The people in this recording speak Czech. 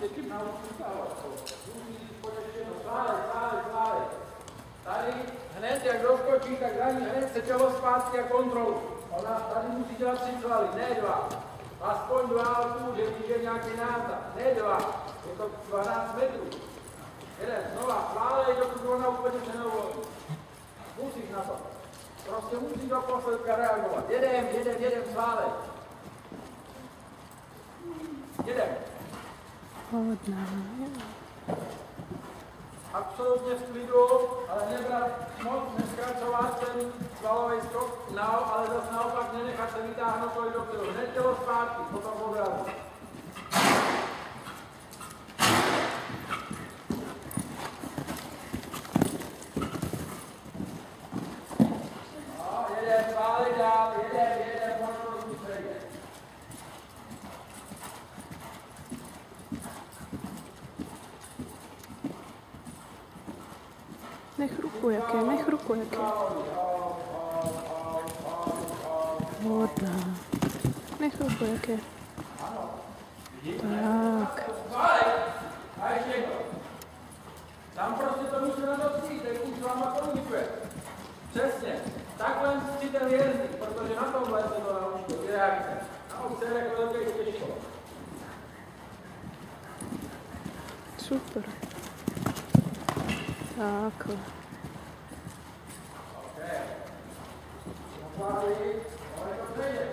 tím naučím stávat. Slávej. Tady hned, jak doskočí, tak zraní hned se čelo zpátky a kontrolu. Ona tady musí dělat 3 svaly, ne 2. Aspoň 2,5, že když je nějaký názad, ne 2. Je to 12 metrů. Jeden, znova, slávej, dokud ona úplně se neuvolí. Musíš na to. Prostě musíš do posledka reagovat. Jedem, slávej. Jedem. Hodná. Absolutně v klidu, ale nebrat moc, neskračovat ten svalový skok, ale zase naopak nenechat se vytáhnout to i dopředu. Hned tělo zpátky, potom odrazu. No, jedem, sválej dál, jedem, možná to přejde. Nech ruku jaké. Hodná. Nech ruku jaké. Tak. A ještě jedno. Tam prostě to musí na to přijít, teď už váma komunikuje. Přesně. Takhle si ten vězník, protože na tomhle se to naučí, ty reakce. Nauč se jako velký těžko. Super. Takhle. OK. Opláví, ale to přejde.